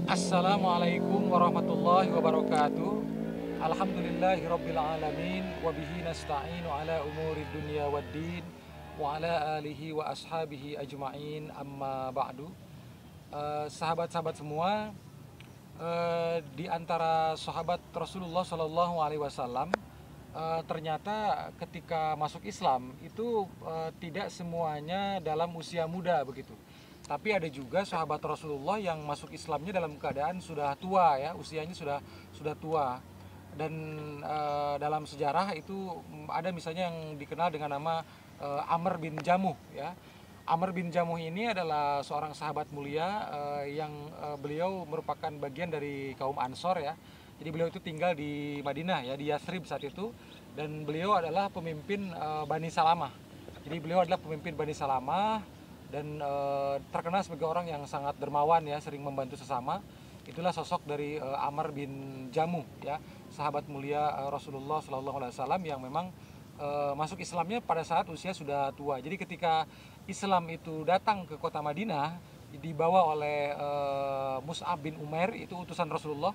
Assalamualaikum warahmatullahi wabarakatuh. Alhamdulillahirabbil alamin wa bihi nasta'inu ala umuri dunya waddin wa ala alihi wa ashabihi ajmain amma ba'du. Sahabat-sahabat semua, di antara sahabat Rasulullah Shallallahu alaihi wasallam, ternyata ketika masuk Islam itu tidak semuanya dalam usia muda begitu. Tapi ada juga sahabat Rasulullah yang masuk Islamnya dalam keadaan sudah tua ya, usianya sudah tua. Dan dalam sejarah itu ada misalnya yang dikenal dengan nama Amr bin Jamuh ya. Amr bin Jamuh ini adalah seorang sahabat mulia yang beliau merupakan bagian dari kaum Ansor ya. Jadi beliau itu tinggal di Madinah ya, di Yathrib saat itu, dan beliau adalah pemimpin Bani Salamah. Jadi beliau adalah pemimpin Bani Salamah dan terkenal sebagai orang yang sangat dermawan ya, sering membantu sesama. Itulah sosok dari Amr bin Jamuh ya, sahabat mulia Rasulullah Shallallahu Alaihi Wasallam yang memang masuk Islamnya pada saat usia sudah tua. Jadi ketika Islam itu datang ke kota Madinah, dibawa oleh Mus'ab bin Umair, itu utusan Rasulullah.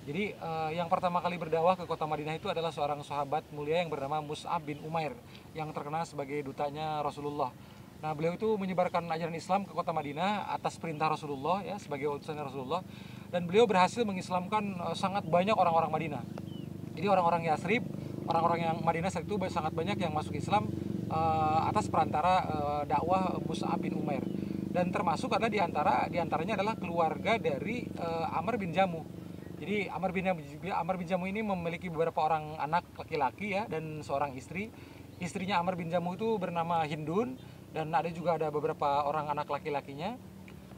Jadi yang pertama kali berdakwah ke kota Madinah itu adalah seorang sahabat mulia yang bernama Mus'ab bin Umair, yang terkenal sebagai dutanya Rasulullah. Nah, beliau itu menyebarkan ajaran Islam ke kota Madinah atas perintah Rasulullah ya, sebagai utusan Rasulullah, dan beliau berhasil mengislamkan sangat banyak orang-orang Madinah. Jadi orang-orang Yathrib, orang-orang yang Madinah saat itu sangat banyak yang masuk Islam atas perantara dakwah Mus'ab bin Umair. Dan termasuk ada diantaranya adalah keluarga dari Amr bin Jamuh. Jadi Amr bin Jamuh ini memiliki beberapa orang anak laki-laki ya, dan seorang istri. Istrinya Amr bin Jamuh itu bernama Hindun, dan ada beberapa orang anak laki-lakinya,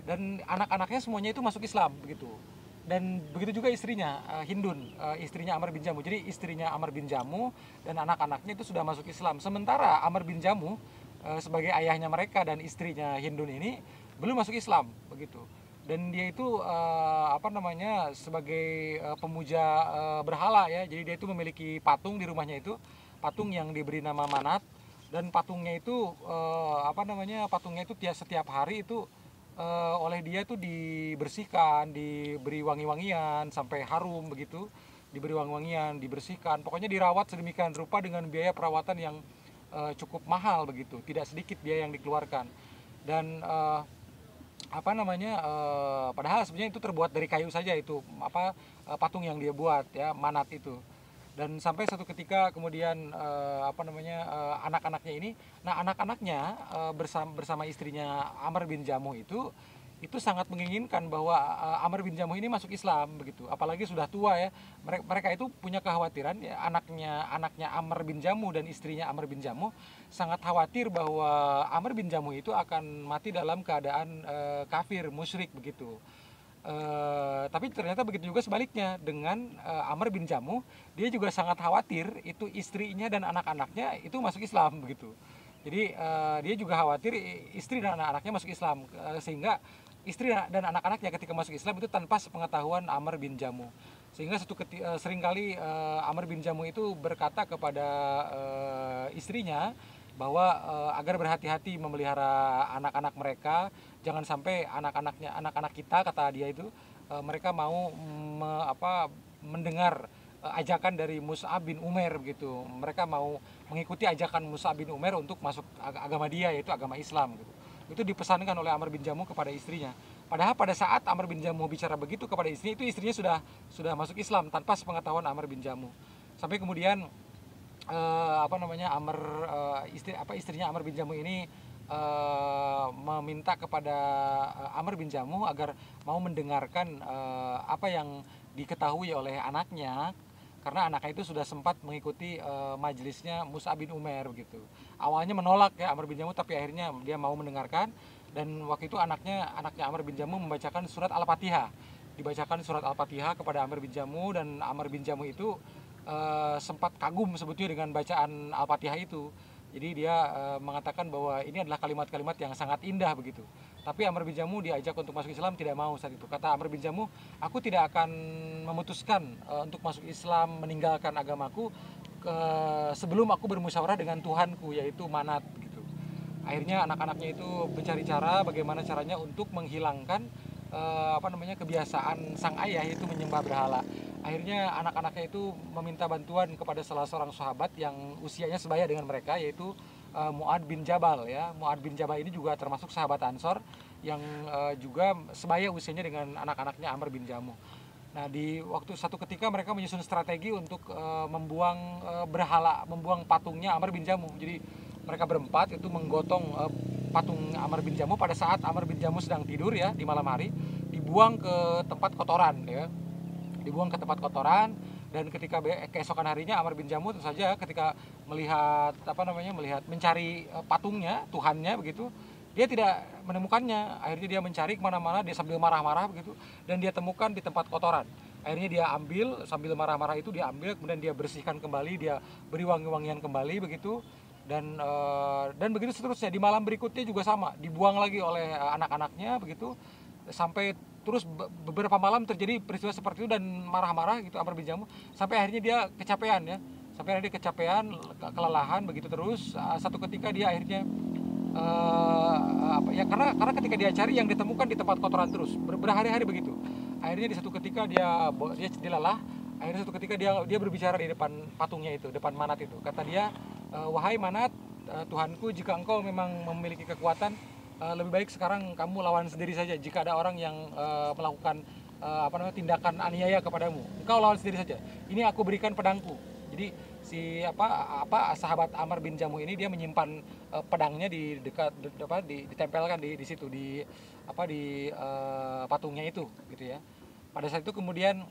dan anak-anaknya semuanya itu masuk Islam begitu. Dan begitu juga istrinya Hindun, istrinya Amr bin Jamuh. Jadi istrinya Amr bin Jamuh dan anak-anaknya itu sudah masuk Islam. Sementara Amr bin Jamuh sebagai ayahnya mereka dan istrinya Hindun ini belum masuk Islam begitu. Dan dia itu sebagai pemuja berhala ya. Jadi dia itu memiliki patung di rumahnya, itu patung yang diberi nama Manat. Dan patungnya itu setiap hari itu oleh dia itu dibersihkan, diberi wangi-wangian sampai harum begitu, diberi wangi-wangian, dibersihkan, pokoknya dirawat sedemikian rupa dengan biaya perawatan yang cukup mahal begitu, tidak sedikit biaya yang dikeluarkan. Dan padahal sebenarnya itu terbuat dari kayu saja, itu patung yang dia buat ya, Manat itu. Dan sampai satu ketika kemudian anak-anaknya ini, nah anak-anaknya bersama istrinya Amr bin Jamuh itu sangat menginginkan bahwa Amr bin Jamuh ini masuk Islam begitu, apalagi sudah tua ya. Mereka itu punya kekhawatiran ya, anaknya Amr bin Jamuh dan istrinya Amr bin Jamuh sangat khawatir bahwa Amr bin Jamuh itu akan mati dalam keadaan kafir, musyrik begitu. Tapi ternyata begitu juga sebaliknya dengan Amr bin Jamuh, dia juga sangat khawatir itu istrinya dan anak-anaknya itu masuk Islam begitu. Jadi dia juga khawatir istri dan anak-anaknya masuk Islam, sehingga istri dan anak-anaknya ketika masuk Islam itu tanpa sepengetahuan Amr bin Jamuh. Sehingga seringkali Amr bin Jamuh itu berkata kepada istrinya bahwa agar berhati-hati memelihara anak-anak mereka, jangan sampai anak-anak kita, kata dia itu, mereka mau mendengar ajakan dari Mus'ab bin Umair begitu. Mereka mau mengikuti ajakan Mus'ab bin Umair untuk masuk agama dia, yaitu agama Islam gitu. Itu dipesankan oleh Amr bin Jamuh kepada istrinya. Padahal pada saat Amr bin Jamuh bicara begitu kepada istri, itu istrinya sudah masuk Islam tanpa sepengetahuan Amr bin Jamuh. Sampai kemudian istrinya Amr bin Jamuh ini meminta kepada Amr bin Jamuh agar mau mendengarkan apa yang diketahui oleh anaknya, karena anaknya itu sudah sempat mengikuti majelisnya Mus'ab bin Umair begitu. Awalnya menolak ya Amr bin Jamuh, tapi akhirnya dia mau mendengarkan. Dan waktu itu anaknya Amr bin Jamuh membacakan surat Al-Fatihah. Dibacakan surat Al-Fatihah kepada Amr bin Jamuh, dan Amr bin Jamuh itu sempat kagum sebetulnya dengan bacaan Al-Fatihah itu. Jadi dia mengatakan bahwa ini adalah kalimat-kalimat yang sangat indah begitu. Tapi Amr bin Jamuh diajak untuk masuk Islam, tidak mau saat itu. Kata Amr bin Jamuh, aku tidak akan memutuskan untuk masuk Islam, meninggalkan agamaku sebelum aku bermusyawarah dengan Tuhanku, yaitu Manat gitu. Akhirnya anak-anaknya itu mencari cara bagaimana caranya untuk menghilangkan kebiasaan sang ayah itu menyembah berhala. Akhirnya anak-anaknya itu meminta bantuan kepada salah seorang sahabat yang usianya sebaya dengan mereka, yaitu Mu'ad bin Jabal ya. Mu'ad bin Jabal ini juga termasuk sahabat Ansor yang juga sebaya usianya dengan anak-anaknya Amr bin Jamuh. Nah, di waktu satu ketika mereka menyusun strategi untuk membuang membuang patungnya Amr bin Jamuh. Jadi mereka berempat itu menggotong patung Amr bin Jamuh pada saat Amr bin Jamuh sedang tidur ya di malam hari, dibuang ke tempat kotoran ya. Dibuang ke tempat kotoran, dan ketika keesokan harinya Amr bin Jamuh tentu saja ketika melihat mencari patungnya, Tuhannya begitu, dia tidak menemukannya. Akhirnya dia mencari kemana-mana, dia sambil marah-marah begitu, dan dia temukan di tempat kotoran. Akhirnya dia ambil, sambil marah-marah itu dia ambil, kemudian dia bersihkan kembali, dia beri wangi-wangian kembali begitu, dan begitu seterusnya. Di malam berikutnya juga sama, dibuang lagi oleh anak-anaknya begitu, sampai terus beberapa malam terjadi peristiwa seperti itu, dan marah-marah gitu Amr bin Jamuh, sampai akhirnya dia kecapean ya, sampai akhirnya dia kecapean, kelelahan begitu terus. Satu ketika dia akhirnya karena ketika dia cari yang ditemukan di tempat kotoran terus berhari-hari begitu. Akhirnya di satu ketika dia lelah. Akhirnya satu ketika dia berbicara di depan patungnya itu, depan Manat itu. Kata dia, wahai Manat, Tuhanku, jika engkau memang memiliki kekuatan, lebih baik sekarang kamu lawan sendiri saja. Jika ada orang yang melakukan tindakan aniaya kepadamu, engkau lawan sendiri saja. Ini aku berikan pedangku. Jadi si sahabat Amr bin Jamuh ini dia menyimpan pedangnya di dekat ditempelkan di situ di patungnya itu gitu ya. Pada saat itu kemudian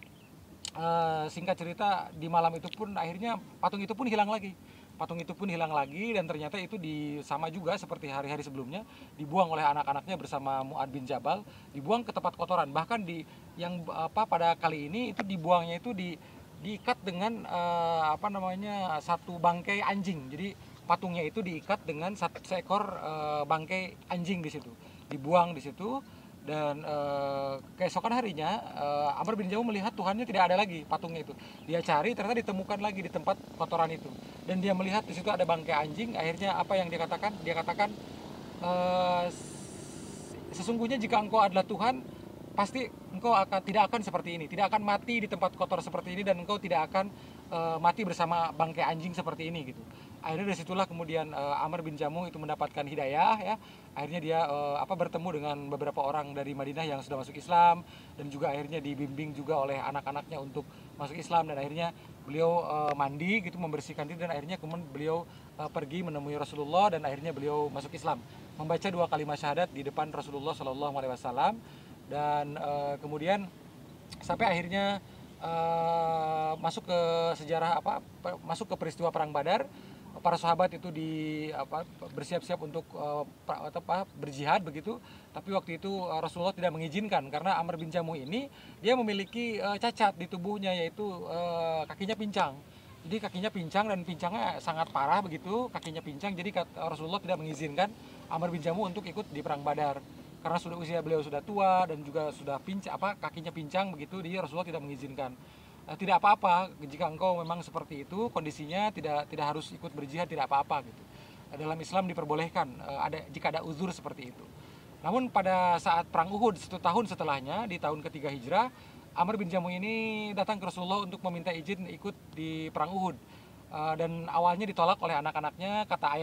singkat cerita, di malam itu pun akhirnya patung itu pun hilang lagi. Patung itu pun hilang lagi, dan ternyata itu sama juga seperti hari-hari sebelumnya, dibuang oleh anak-anaknya bersama Mu'ad bin Jabal, dibuang ke tempat kotoran. Bahkan pada kali ini itu dibuangnya itu diikat dengan satu bangkai anjing. Jadi patungnya itu diikat dengan seekor bangkai anjing di situ. Dibuang di situ, dan keesokan harinya Amr bin Jamuh melihat Tuhannya tidak ada lagi patungnya itu. Dia cari, ternyata ditemukan lagi di tempat kotoran itu, dan dia melihat di situ ada bangkai anjing. Akhirnya apa yang dia katakan? Dia katakan, sesungguhnya jika engkau adalah Tuhan, pasti engkau tidak akan seperti ini, tidak akan mati di tempat kotor seperti ini, dan engkau tidak akan mati bersama bangkai anjing seperti ini gitu. Akhirnya dari situlah kemudian Amr bin Jamuh itu mendapatkan hidayah ya. Akhirnya dia bertemu dengan beberapa orang dari Madinah yang sudah masuk Islam, dan juga akhirnya dibimbing juga oleh anak-anaknya untuk masuk Islam, dan akhirnya beliau mandi gitu, membersihkan diri, dan akhirnya kemudian beliau pergi menemui Rasulullah, dan akhirnya beliau masuk Islam, membaca 2 kalimat syahadat di depan Rasulullah SAW. Dan kemudian sampai akhirnya masuk ke sejarah masuk ke peristiwa perang Badar. Para sahabat itu bersiap-siap untuk berjihad begitu, tapi waktu itu Rasulullah tidak mengizinkan, karena Amr bin Jamuh ini dia memiliki cacat di tubuhnya, yaitu kakinya pincang. Jadi kakinya pincang, dan pincangnya sangat parah begitu, kakinya pincang. Jadi Rasulullah tidak mengizinkan Amr bin Jamuh untuk ikut di perang Badar, karena usia beliau sudah tua dan juga sudah kakinya pincang begitu. Jadi Rasulullah tidak mengizinkan. Tidak apa-apa jika engkau memang seperti itu kondisinya, tidak harus ikut berjihad, tidak apa-apa gitu. Dalam Islam diperbolehkan jika ada uzur seperti itu. Namun pada saat perang Uhud 1 tahun setelahnya, di tahun ketiga Hijrah, Amr bin Jamuh ini datang ke Rasulullah untuk meminta izin ikut di perang Uhud. Dan awalnya ditolak oleh anak-anaknya. Kata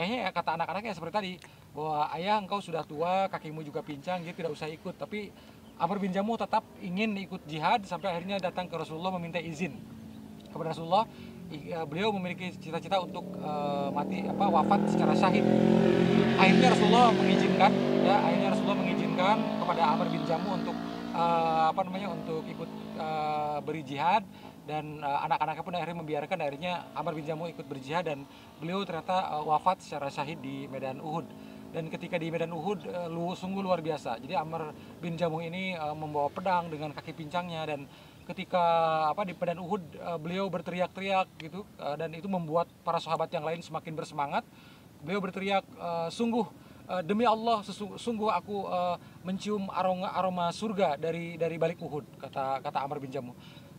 anak-anaknya seperti tadi, bahwa ayah, engkau sudah tua, kakimu juga pincang, jadi tidak usah ikut. Tapi Amr bin Jamuh tetap ingin ikut jihad, sampai akhirnya datang ke Rasulullah meminta izin kepada Rasulullah. Beliau memiliki cita-cita untuk wafat secara syahid. Akhirnya Rasulullah mengizinkan kepada Amr bin Jamuh untuk untuk ikut beri jihad, dan anak-anaknya pun akhirnya membiarkan. Akhirnya Amr bin Jamuh ikut berjihad, dan beliau ternyata wafat secara syahid di medan Uhud. Dan ketika di medan Uhud sungguh luar biasa. Jadi Amr bin Jamuh ini membawa pedang dengan kaki pincangnya, dan ketika di medan Uhud beliau berteriak-teriak gitu, dan itu membuat para sahabat yang lain semakin bersemangat. Beliau berteriak, sungguh demi Allah, sungguh aku mencium aroma surga dari balik Uhud, kata Amr bin Jamuh.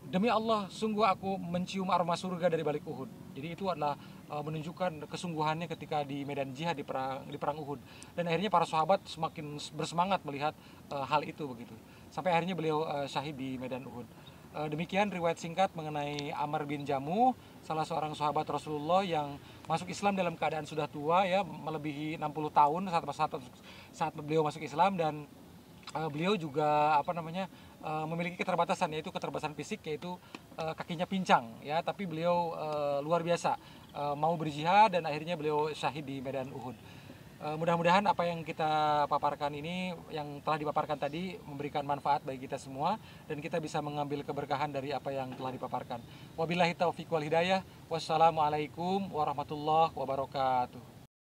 Demi Allah, sungguh aku mencium aroma surga dari balik Uhud. Jadi itu adalah menunjukkan kesungguhannya ketika di medan jihad di perang Uhud. Dan akhirnya para sahabat semakin bersemangat melihat hal itu begitu. sampai akhirnya beliau syahid di medan Uhud. Demikian riwayat singkat mengenai Amr bin Jamuh, salah seorang sahabat Rasulullah yang masuk Islam dalam keadaan sudah tua ya, melebihi 60 tahun saat beliau masuk Islam. Dan beliau juga memiliki keterbatasan, yaitu keterbatasan fisik, yaitu kakinya pincang ya, tapi beliau luar biasa mau berjihad dan akhirnya beliau syahid di medan Uhud. Mudah-mudahan apa yang kita paparkan ini, yang telah dipaparkan tadi, memberikan manfaat bagi kita semua dan kita bisa mengambil keberkahan dari apa yang telah dipaparkan. Wabillahi taufiq wal hidayah. Wassalamualaikum warahmatullahi wabarakatuh.